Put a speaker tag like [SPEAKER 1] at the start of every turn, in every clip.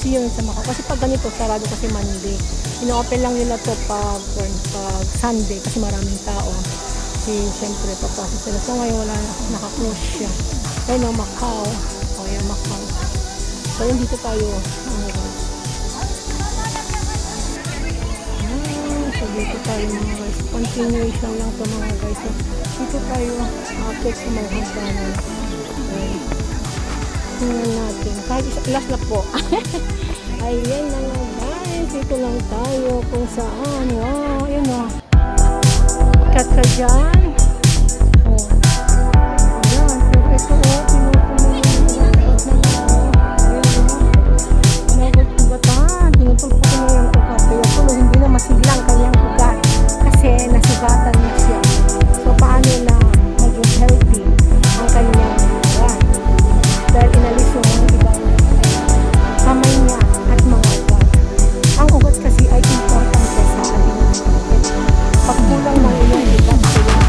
[SPEAKER 1] busy yun sa Macau. Kasi pag ganito, sarado kasi Monday. Ino-open lang nila to pag Sunday kasi maraming tao. Kasi syempre papasok sila. So ngayon wala, naka-close siya. Ayun ang Macau. O yan, Macau. So yun, dito tayo. So dito tayo mga guys. Continuation lang to mga guys. So, dito tayo check sa mga hagdanan. Tingnan natin. Kahit last na po. Ayan na nga guys. Dito lang tayo kung saan. Wow, yun o. Ikat ka dyan. Oh. Ayan. So ito o. Tinutulpo ko na yung ugat. Kaya tulo hindi na masiglang kanyang ugat. Kasi nasugatan na siya. So paano na maging healthy ang kanyang ugat? Dahil inalis yung mga ibang kamay niya at mga ugat. Ang ugat kasi ay important sa ating pag kulang ng iyong ugat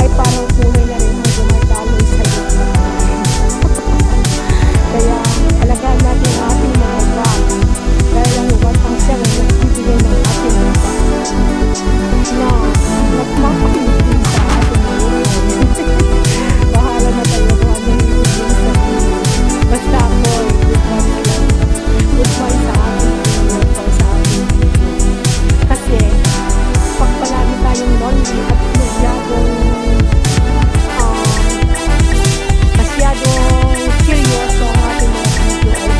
[SPEAKER 1] ay parang kulay na rin ang dumataloy sa iyo. Kaya alagaan natin ang ating mga ugat dahil ang ugat ang siyang nagbibigay ng ating ugat na nagpapakiligin sa ating ugat. Bahala na tayo kung ano yung sabihin. Basta ako, goodbye sa akin. Sa akin. Kasi, pag palagi tayong lonely at masyadong seryoso ang ating mga video ay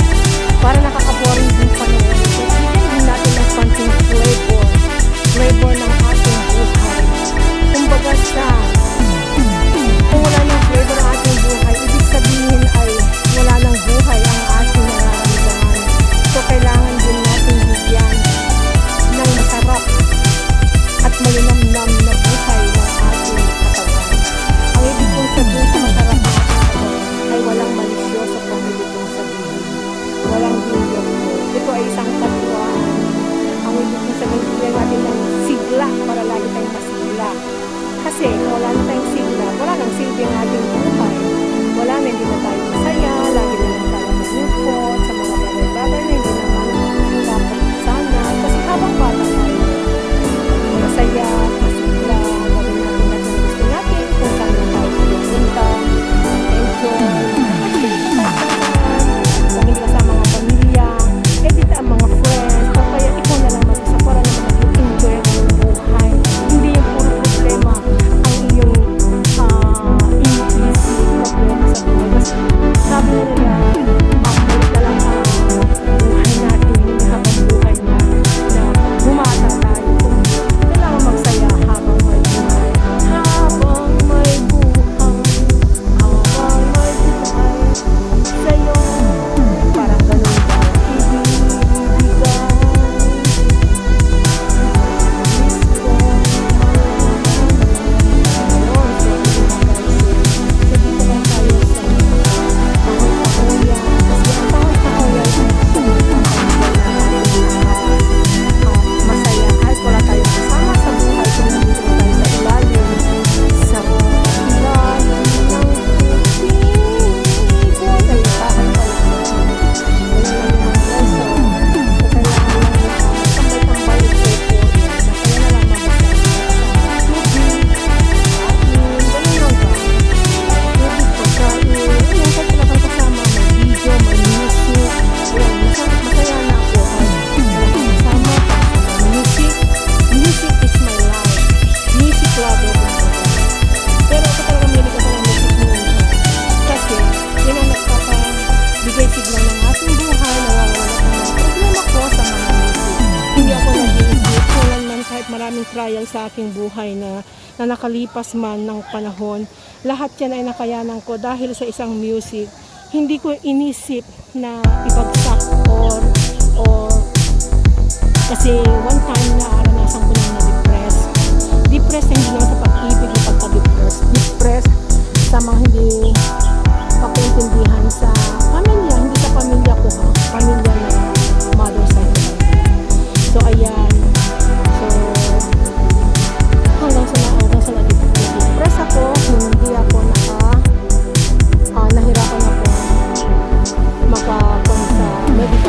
[SPEAKER 1] para nakaka-boring din panoorin. So, bigyan din natin ng konting flavor ng ating buhay. Kumbaga kung wala ng flavor ang ating buhay, ibig sabihin ay wala ng buhay ang ating nararamdaman. So, kailangan din natin bigyan ng masarap at malinamnam na buhay ng ating katawan. Ang ibig kong sabihin sa masarap na ay walang malisyoso kung ibig kong sabihin. Walang video. Ito ay isang katuwaan. Ang ibig kong sabihin, bigyan natin ng sigla para lagi tayong masigla. Kasi kung wala na tayong sigla, wala nang silbi ang ating buhay. Wala na, hindi na tayo masaya, lagi na lang tayo malungkot sa mga bagay-bagay na hindi naman dapat sana. Kasi habang bata tayo, masaya, masigla, gawin natin lahat ng gusto natin, kung saan na tayo pupunta, enjoy, hindi ka sa mga pamilya, edit ang mga friends, o kaya ikaw na lang mag-isa para naman mag-enjoy ang iyong buhay. Hindi yung puro problema ang iyong iniisip, problema sa buhay. Kasi sabi nila, balik na lang ang buhay natin, hindi habang buhay na bumata tayo. Kailangan magsaya habang may buhay. Habang may buhay, habang may buhay sa'yo. Parang ganun ba ibibigay? Masaya kahit wala tayong kasama sa buhay kung nandito tayo sa ilalim ng tubig ay tahan pa lang kailangan ng leso o kailangan ng tambay-tambay sa ipon na kaya na lang mamasaya tubig ganun lang ba tubig pagkain yung kahit wala kang kasama may video, may music yan, masaya na ako kasama music is my life music love ako pero ako talaga milig ako ng music noon kasi yun ang nagpapabigay sigla ng ating buhay nawawala ang mga problema ko sa mga music hindi ako nag-iisip kailan man kahit maraming trial sa aking buhay na nakalipas man ng panahon lahat yan ay nakayanan ko dahil sa isang music hindi ko inisip na ibagsak or kasi one time na aranasan ko nang na-depressed hindi lang sa pag-ibig yung pagka-depressed sa mga hindi pagkaintindihan sa pamilya hindi sa pamilya ko pamilya na mother side so ayan hanggang sa na-depress ako hindi ako nahirapan ako makapunta sa medical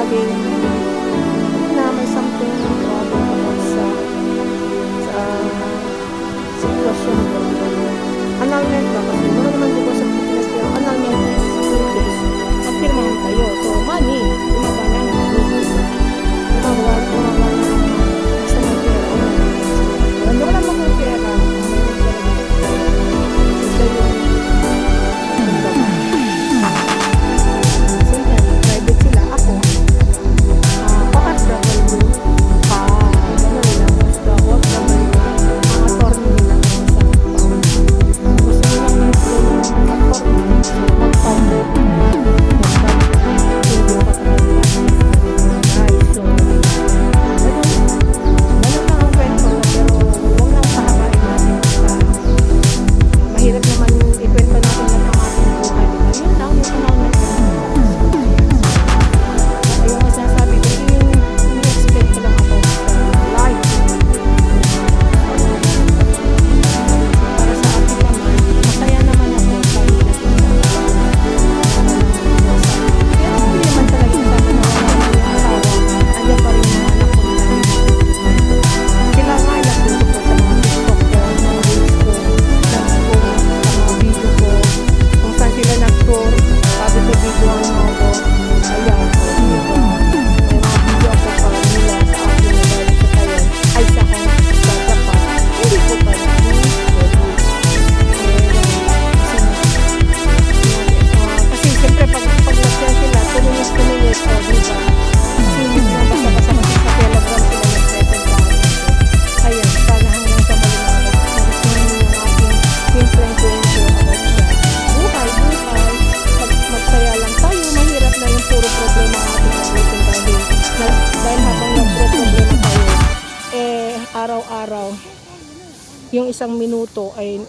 [SPEAKER 1] something may something about sa sitwasyon ko. Annulment ba? Kasi wala naman dito sa Pilipinas, pero annulment is Philippines. Magpirmahan tayo. So, money. Bumaba na ng money. Bumaba na sa mga pera. Wala naman mga pera. Ito yung private sila. Ako, OFW. Gano'n lang. Basta OFW. Ang attorney nila. Gusto nilang mag-attorney. So, mag-founder. Mahirap naman ikwento natin lang ang ating buhay. Yun lang, yung annulment. Ayun nga sinasabi ko, yung ini-expect ko lang ako sa life. Para sa akin naman, masaya naman ako sa pero hindi naman talaga sa akin na wala naman yung asawa. Andiyan pa rin yung anak ko nila. Sila nga ay nagtuto ko sa mga TikTok ko, mga reels ko, sa mga video ko. Kung saan sila nag-tour, sabi ko videoan mo ako. Ayan, so, may mga video ako pa nila sa akin na galing sa kayo. Ay, sa akong sa Japan. Hindi ko pa kasi siyempre pag nag-send sila, tuminis, o diba? Sinis na basta-basta kasi sa Telegram sila nag-send pa. Ayan, sana hanggang sa mali na nagustuhan niyo yung aking simpleng kwento about sa buhay. Magsaya lang tayo, mahirap na yung puro problema ating abutin dahil habang nagpro-problema tayo, araw-araw, yung isang minuto ay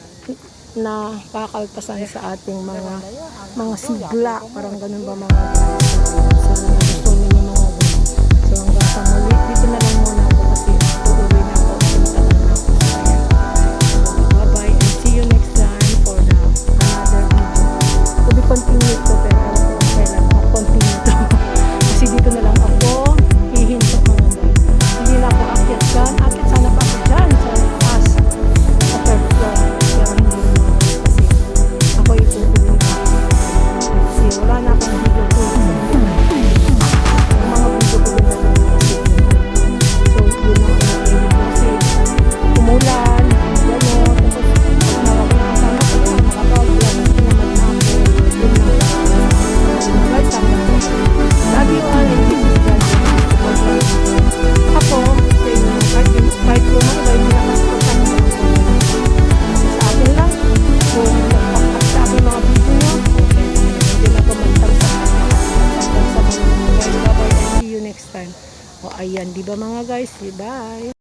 [SPEAKER 1] nakakaltasan sa ating mga sigla, parang ganun ba mga so gusto ninyo mga ganun. So hanggang sa muli, dito na lang muna ako kasi uuwi na ako, punta na ako sa kaya. So bye bye and see you next time for another video. To be continued to, pero kailan mag-continue to kasi dito na lang ako hihinto mga boy. Hindi na ako akyat dyan, sana pa ako dyan sa taas sa third floor, pero hindi naman kasi ako itutuloy na kasi wala na akong video ko sa mga video ko na lang kasi so yun na kasi umulan gano'n tapos nawag na sana ko na makatawag lang kasi naman na ako yun na right sana love you all and this is God ako sa inyo kahit ko mga iba hindi naman ko sa inyo sa akin lang kung nagpakat sa akin mga video nyo okay hindi na ko magtagsak sa mga guys bye bye and see you next time o ayan diba mga guys bye.